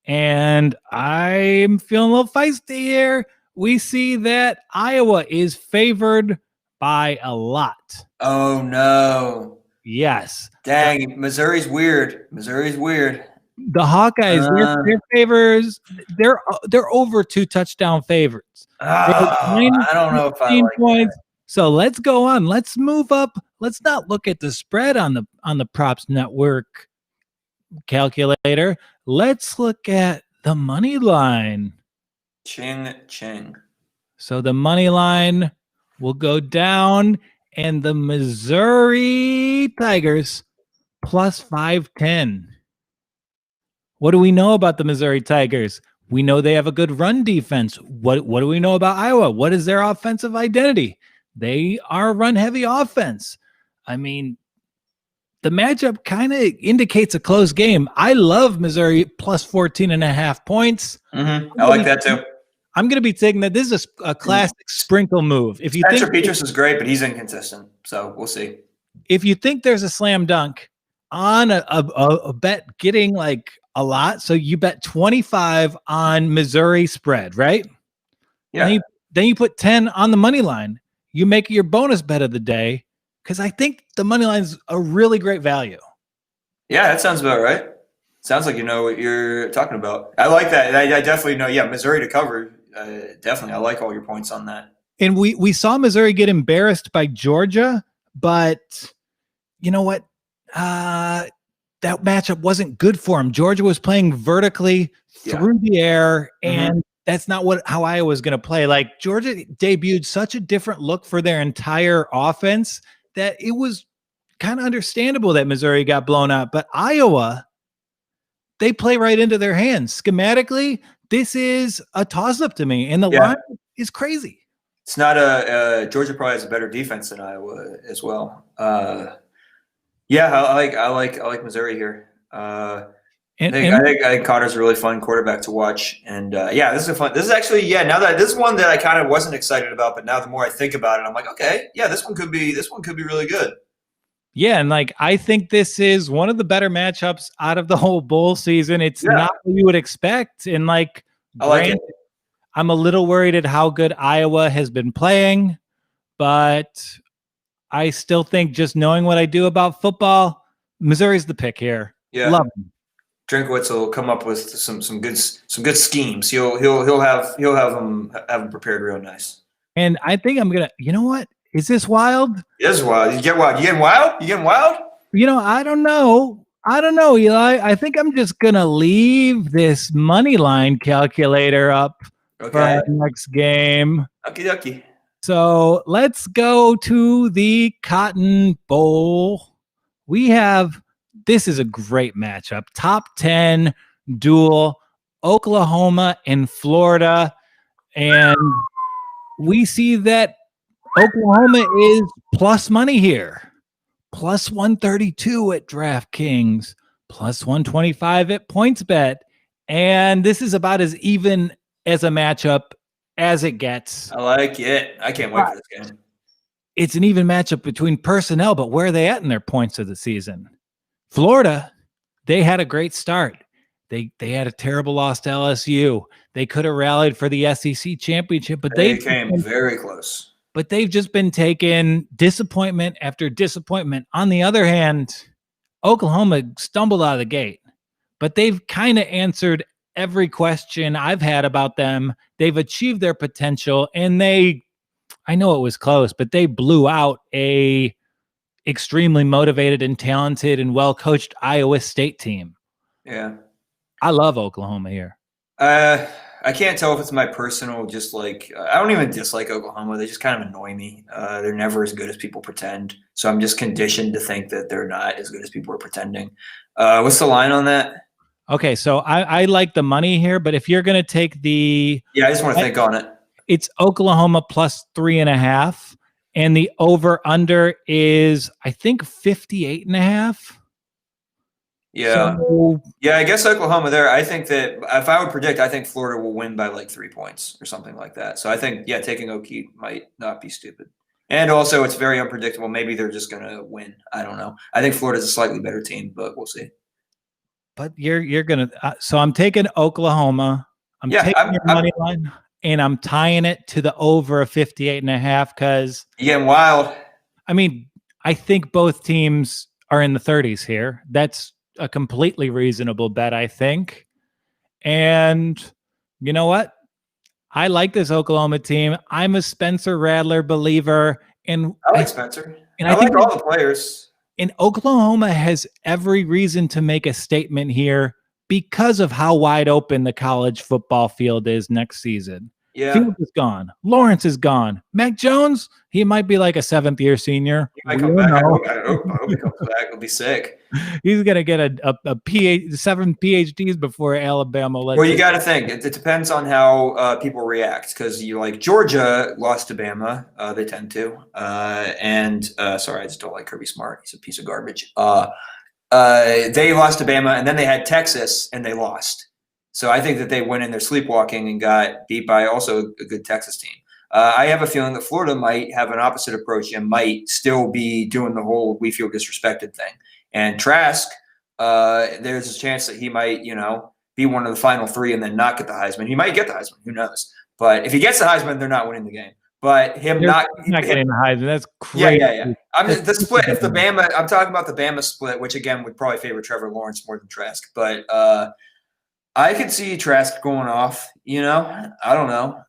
And I'm feeling a little feisty here. We see that Iowa is favored by a lot. Oh, no. Yes. Dang, Missouri's weird. The Hawkeyes, their favors, they're over 2 touchdown favorites. I don't know if I like points. That. So let's go on. Let's move up. Let's not look at the spread on the Props Network calculator. Let's look at the money line. Ching. So the money line will go down, and the Missouri Tigers plus 510. What do we know about the Missouri Tigers? We know they have a good run defense. What do we know about Iowa? What is their offensive identity? They are a run-heavy offense. I mean, the matchup kind of indicates a close game. I love Missouri plus 14.5 points. Mm-hmm. I like that too. I'm going to be taking that. This is a classic sprinkle move. If you Spencer Petras is great, but he's inconsistent. So we'll see. If you think there's a slam dunk on a bet getting like a lot, so you bet 25 on Missouri spread, right? Yeah. Then you put 10 on the money line. You make your bonus bet of the day because I think the money line is a really great value. Yeah, that sounds about right. Sounds like you know what you're talking about. I like that. I definitely know. Yeah, Missouri to cover. Definitely. I like all your points on that. And we saw Missouri get embarrassed by Georgia, but you know what? That matchup wasn't good for him. Georgia was playing vertically through the air, and that's not how Iowa was going to play. Like Georgia debuted such a different look for their entire offense that it was kind of understandable that Missouri got blown out. But Iowa they play right into their hands. Schematically, this is a toss-up to me, and the Yeah. line is crazy. It's not a Georgia probably has a better defense than Iowa as well. Yeah, I like Missouri here. I think Connor's a really fun quarterback to watch, and this is actually now that this is one that I kind of wasn't excited about, but now the more I think about it, I'm like, okay, yeah, this one could be really good. Yeah, and like I think this is one of the better matchups out of the whole bowl season. It's not what you would expect, and like I like it. I'm a little worried at how good Iowa has been playing, but I still think just knowing what I do about football, Missouri's the pick here. Yeah, love him. Drinkwitz will come up with some good schemes. He'll have them prepared real nice. And I think I'm gonna. You know what? Is this wild? It is wild. You get wild. You getting wild? You getting wild? I don't know. Eli. I think I'm just gonna leave this money line calculator up for our next game. Okie dokie. So let's go to the Cotton Bowl. This is a great matchup. Top 10 duel, Oklahoma and Florida. And we see that Oklahoma is plus money here. Plus 132 at DraftKings, plus 125 at PointsBet. And this is about as even as a matchup as it gets. I like it. I can't wait for this game. It's an even matchup between personnel, but where are they at in their points of the season? Florida, they had a great start. They had a terrible loss to LSU. They could have rallied for the SEC championship, but they came very close. But they've just been taking disappointment after disappointment. On the other hand, Oklahoma stumbled out of the gate, but they've kind of answered every question I've had about them. They've achieved their potential, and I know it was close, but they blew out a extremely motivated and talented and well-coached Iowa State team. Yeah. I love Oklahoma here. I can't tell if it's my personal, just like, I don't even dislike Oklahoma. They just kind of annoy me. They're never as good as people pretend. So I'm just conditioned to think that they're not as good as people are pretending. What's the line on that? Okay, so I like the money here, but if you're going to take I just want to think on it. It's Oklahoma plus 3.5, and the over-under is, I think, 58.5. Yeah. I guess Oklahoma there. I think that if I would predict, I think Florida will win by like 3 points or something like that. So I think, taking Okie might not be stupid. And also, it's very unpredictable. Maybe they're just going to win. I don't know. I think Florida's a slightly better team, but we'll see. But you're going to so I'm taking Oklahoma. I'm taking your money line, and I'm tying it to the over of 58.5 because you're getting wild. I mean, I think both teams are in the 30s here. That's a completely reasonable bet, I think. And you know what? I like this Oklahoma team. I'm a Spencer Rattler believer. And I like Spencer. And I think like all the players. And Oklahoma has every reason to make a statement here because of how wide open the college football field is next season. Yeah. Fields is gone. Lawrence is gone. Mac Jones, he might be like a 7th-year senior. He might come back. I hope he comes back. He'll be sick. He's going to get a 7 PhDs before Alabama. Well, you got to think. It depends on how people react because Georgia lost to Bama. They tend to. Sorry, I just don't like Kirby Smart. He's a piece of garbage. They lost to Bama, and then they had Texas, and they lost. So I think that they went in there sleepwalking and got beat by also a good Texas team. I have a feeling that Florida might have an opposite approach and might still be doing the whole we feel disrespected thing. And Trask, there's a chance that he might, be one of the final 3 and then not get the Heisman. He might get the Heisman. Who knows? But if he gets the Heisman, they're not winning the game. But not getting the Heisman. That's crazy. Yeah. I mean, the split. If the Bama, I'm talking about the Bama split, which again would probably favor Trevor Lawrence more than Trask. But I could see Trask going off. I don't know.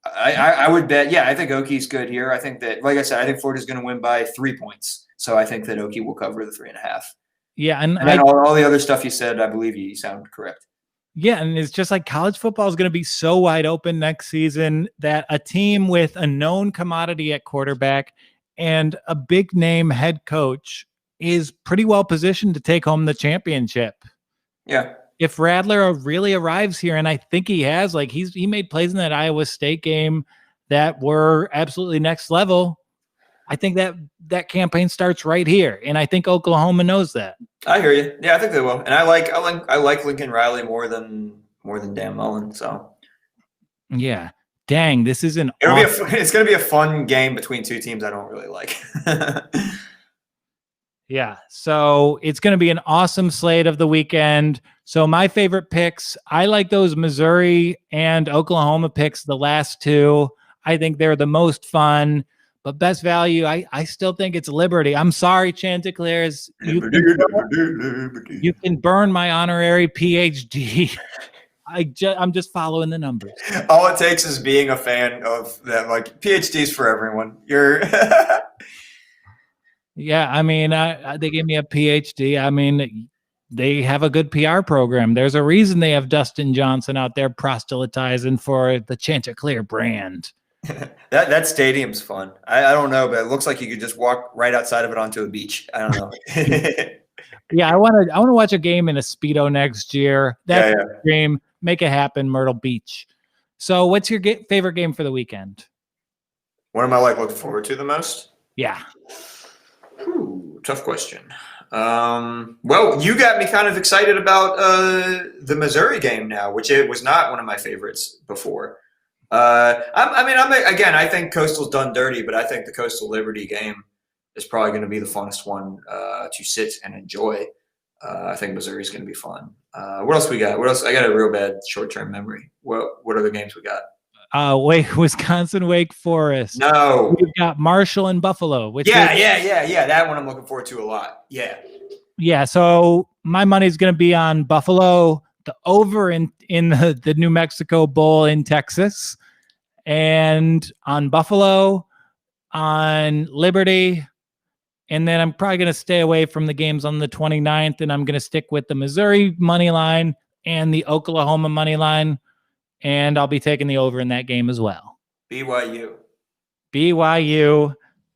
I would bet. Yeah, I think Okie's good here. I think that, like I said, I think Florida's going to win by 3 points. So I think that Okie will cover the 3.5. Yeah, and then all the other stuff you said, I believe you sound correct. Yeah, and it's just like college football is going to be so wide open next season that a team with a known commodity at quarterback and a big name head coach is pretty well positioned to take home the championship. Yeah. if Radler really arrives here, and I think he has, like he made plays in that Iowa State game that were absolutely next level. I think that campaign starts right here, and I think Oklahoma knows that. I hear you. Yeah, I think they will. And I like Lincoln Riley more than Dan Mullen. So yeah, dang, this is an. It's going to be a fun game between two teams I don't really like. Yeah, so it's going to be an awesome slate of the weekend. So my favorite picks, I like those Missouri and Oklahoma picks, the last two. I think they're the most fun. But best value, I still think it's Liberty. I'm sorry, Chanticleers. You can burn my honorary PhD. I'm just following the numbers. All it takes is being a fan of that. Like PhDs for everyone. You're. Yeah, I mean, they gave me a PhD. I mean, they have a good PR program. There's a reason they have Dustin Johnson out there proselytizing for the Chanticleer brand. That stadium's fun. I don't know, but it looks like you could just walk right outside of it onto a beach. I don't know. Yeah, I want to watch a game in a Speedo next year. That's a dream. Make it happen, Myrtle Beach. So, what's your favorite game for the weekend? What am I looking forward to the most? Yeah. Ooh, tough question. Well, you got me kind of excited about the Missouri game now, which it was not one of my favorites before. I think Coastal's done dirty, but I think the Coastal Liberty game is probably going to be the funnest one to sit and enjoy. I think Missouri's going to be fun. What else we got? What else? I got a real bad short-term memory. What other games we got? Wisconsin, Wake Forest. No. We've got Marshall and Buffalo. Yeah. That one I'm looking forward to a lot. Yeah. Yeah. So my money's going to be on Buffalo, the over in the New Mexico Bowl in Texas, and on Buffalo, on Liberty. And then I'm probably going to stay away from the games on the 29th, and I'm going to stick with the Missouri money line and the Oklahoma money line. And I'll be taking the over in that game as well. BYU.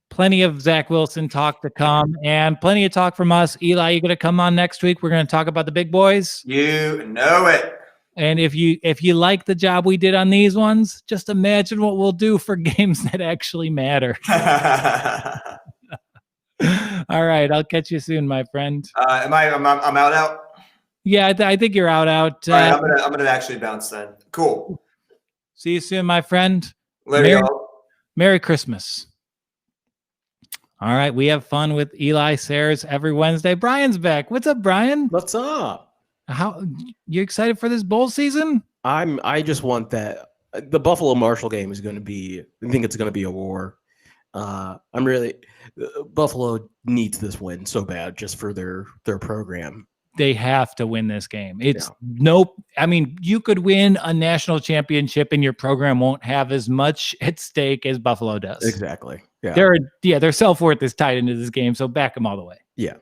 Plenty of Zach Wilson talk to come and plenty of talk from us. Eli, you going to come on next week? We're going to talk about the big boys. You know it. And if you like the job we did on these ones, just imagine what we'll do for games that actually matter. All right. I'll catch you soon, my friend. I'm out? Yeah, I think you're out. All right, I'm gonna actually bounce then. Cool. See you soon, my friend. Later, y'all. Merry Christmas. All right, we have fun with Eli Sairs every Wednesday. Brian's back. What's up, Brian? What's up? How you excited for this bowl season? I just want that the Buffalo Marshall game is going to be. I think it's going to be a war. Buffalo needs this win so bad just for their program. They have to win this game. You could win a national championship and your program won't have as much at stake as Buffalo does. Exactly. Yeah. Their self-worth is tied into this game, so back them all the way. Yeah.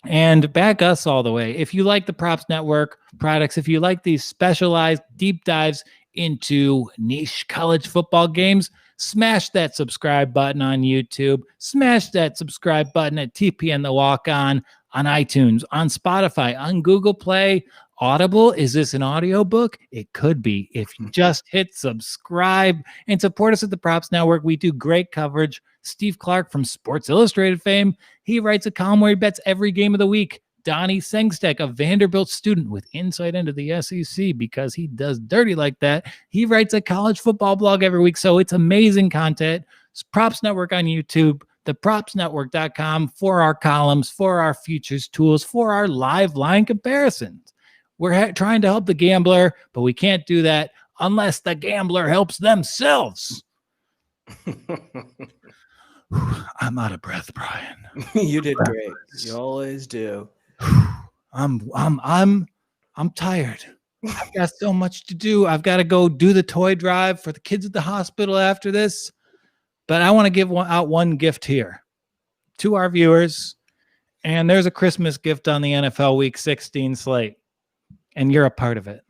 And back us all the way. If you like the Props Network products, if you like these specialized deep dives into niche college football games, smash that subscribe button on YouTube. Smash that subscribe button at TPN The Walk On iTunes, on Spotify, on Google Play. Audible, is this an audiobook? It could be. If you just hit subscribe and support us at the Props Network, we do great coverage. Steve Clark from Sports Illustrated fame, he writes a column where he bets every game of the week. Donnie Sengstek, a Vanderbilt student with insight into the SEC because he does dirty like that. He writes a college football blog every week, so it's amazing content. It's Props Network on YouTube, thepropsnetwork.com for our columns, for our futures tools, for our live line comparisons. We're trying to help the gambler, but we can't do that unless the gambler helps themselves. I'm out of breath, Brian. You did great. You always do. I'm tired. I've got so much to do. I've got to go do the toy drive for the kids at the hospital after this. But I want to give out one gift here to our viewers. And there's a Christmas gift on the NFL Week 16 slate. And you're a part of it.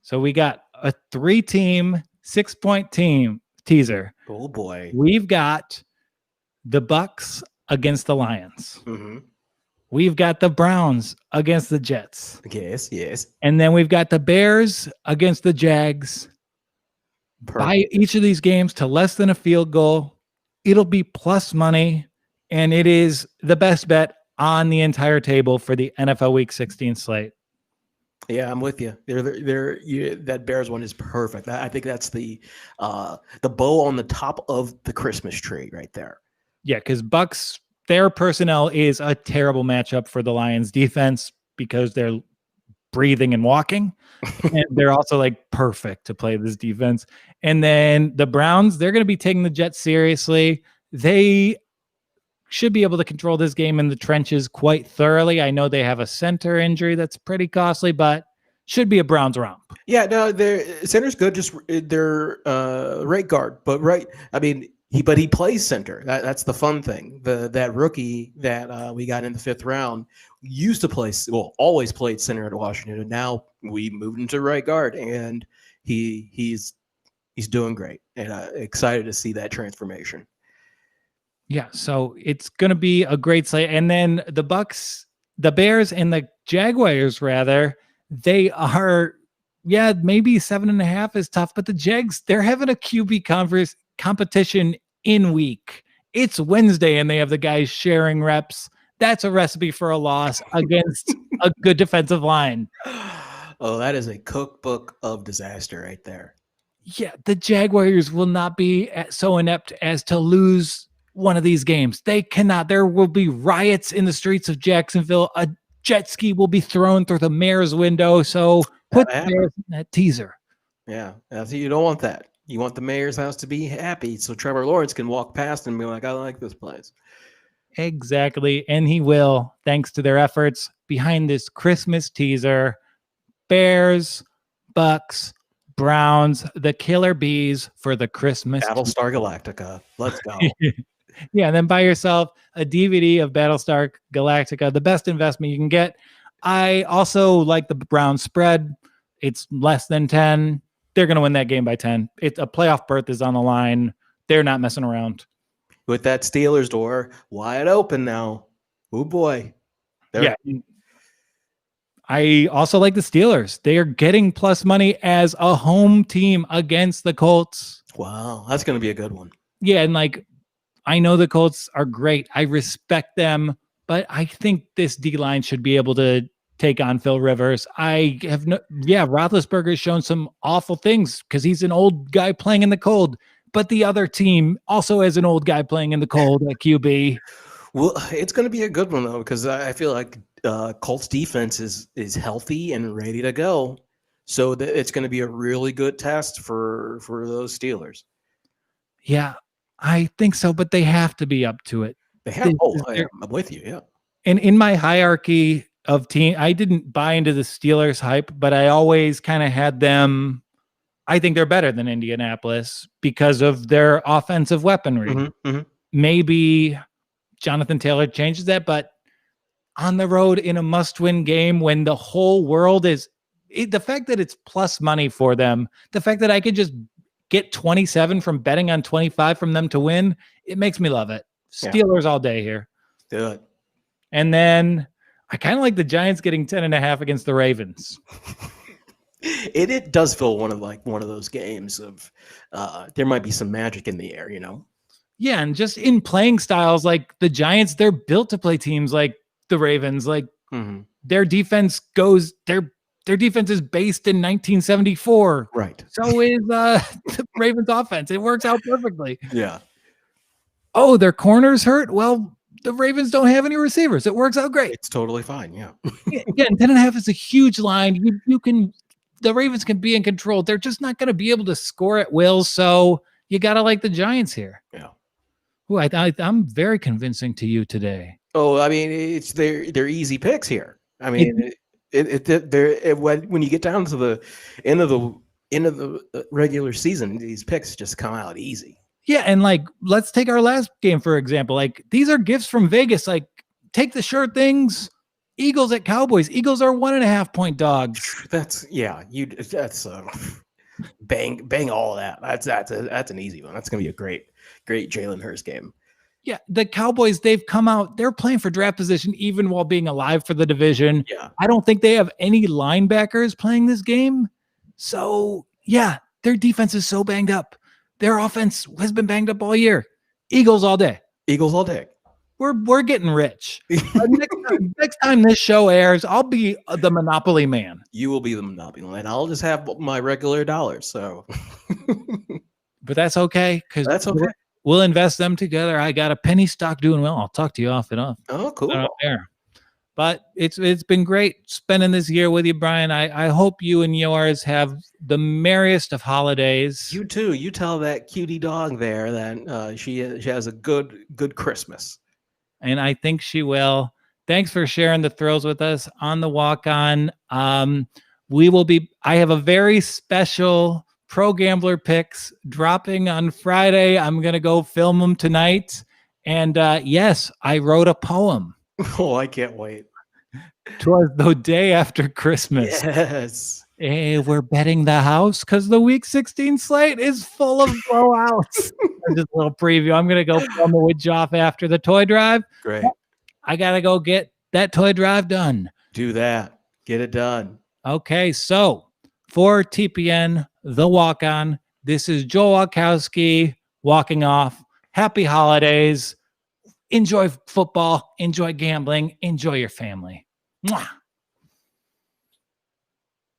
So we got a 3-team, 6-point team teaser. Oh, boy. We've got the Bucks against the Lions. Mm-hmm. we've got the Browns against the Jets. Yes. And then we've got the Bears against the Jags. Buy each of these games to less than a field goal. It'll be plus money, and it is the best bet on the entire table for the NFL Week 16 slate. Yeah, I'm with you. That Bears one is perfect. I think that's the bow on the top of the Christmas tree right there. Yeah, because Bucks, their personnel is a terrible matchup for the Lions defense because they're breathing and walking. And they're also like perfect to play this defense. And then the Browns, they're going to be taking the Jets seriously. They should be able to control this game in the trenches quite thoroughly. I know they have a center injury that's pretty costly, but should be a Browns romp. Yeah, no, their center's good. Just their right guard, but he plays center. That's the fun thing. That rookie that we got in the 5th round used to always played center at Washington, and now we moved him to right guard, and he's doing great, and excited to see that transformation. Yeah, so it's going to be a great slate. And then the Bucks, the Bears, and the Jaguars, rather, they are, maybe 7.5 is tough, but the Jags, they're having a QB competition in week. It's Wednesday, and they have the guys sharing reps. That's a recipe for a loss against a good defensive line. Oh, that is a cookbook of disaster right there. Yeah, the Jaguars will not be so inept as to lose one of these games. They cannot. There will be riots in the streets of Jacksonville. A jet ski will be thrown through the mayor's window. So put the Bears in that teaser. Yeah, you don't want that. You want the mayor's house to be happy so Trevor Lawrence can walk past and be like, I like this place. Exactly. And he will, thanks to their efforts behind this Christmas teaser. Bears, Bucks, Browns, the killer bees for the Christmas. Battlestar Galactica. Let's go. Yeah, and then buy yourself a DVD of Battlestar Galactica, the best investment you can get. I also like the Browns spread. It's less than 10. They're going to win that game by 10. It's a playoff berth is on the line. They're not messing around. With that Steelers door wide open now. Oh, boy. Yeah. I also like the Steelers. They are getting plus money as a home team against the Colts. Wow, that's going to be a good one. Yeah, and I know the Colts are great. I respect them, but I think this D-line should be able to take on Phil Rivers. Roethlisberger has shown some awful things because he's an old guy playing in the cold, but the other team also has an old guy playing in the cold at QB. Well, it's going to be a good one, though, because I feel like Colts defense is healthy and ready to go. So it's going to be a really good test for those Steelers. Yeah, I think so, but they have to be up to it. They have. I'm with you. Yeah. And in my hierarchy of team, I didn't buy into the Steelers hype, but I always kind of had them. I think they're better than Indianapolis because of their offensive weaponry. Mm-hmm. Maybe Jonathan Taylor changes that, but on the road in a must-win game when the whole world is the fact that it's plus money for them, the fact that I could just get 27 from betting on 25 from them to win, it makes me love it. Steelers all day here. Do it. And then I kind of like the Giants getting 10.5 against the Ravens. It does feel one of those games of there might be some magic in the air, you know? Yeah, and just in playing styles like the Giants, they're built to play teams like the Ravens. Their defense their defense is based in 1974. Right. So is the Ravens offense. It works out perfectly. Yeah. Oh, their corners hurt? Well, the Ravens don't have any receivers. It works out great. It's totally fine. Yeah. Again, 10.5 is a huge line. The Ravens can be in control. They're just not going to be able to score at will. So you got to like the Giants here. Yeah. Ooh, I'm very convincing to you today. Oh, I mean, they're easy picks here. I mean, when you get down to the end of the regular season, these picks just come out easy. Yeah, and let's take our last game for example. These are gifts from Vegas. Take the sure things. Eagles at Cowboys. Eagles are 1.5 point dogs. That's bang all of that. That's an easy one. That's gonna be a great Jalen Hurts game. Yeah, the Cowboys, they've come out, they're playing for draft position even while being alive for the division. Yeah. I don't think they have any linebackers playing this game. So, yeah, their defense is so banged up. Their offense has been banged up all year. Eagles all day. Eagles all day. We're getting rich. Next time this show airs, I'll be the Monopoly man. You will be the Monopoly man. I'll just have my regular dollars. So, but that's okay because that's okay. We'll invest them together. I got a penny stock doing well. I'll talk to you off and off. Oh, cool. But it's been great spending this year with you, Brian. I hope you and yours have the merriest of holidays. You too. You tell that cutie dog there that she has a good Christmas. And I think she will. Thanks for sharing the thrills with us on the walk on. I have a very special Pro Gambler picks dropping on Friday. I'm going to go film them tonight. And yes, I wrote a poem. Oh, I can't wait. 'Twas the day after Christmas. Yes. Hey, we're betting the house because the Week 16 slate is full of blowouts. Just a little preview. I'm going to go film the Wood off after the toy drive. Great. I got to go get that toy drive done. Do that. Get it done. Okay, so for TPN The Walk On, this is Joel Walkowski walking off. Happy holidays. Enjoy football. Enjoy gambling. Enjoy your family. Mwah.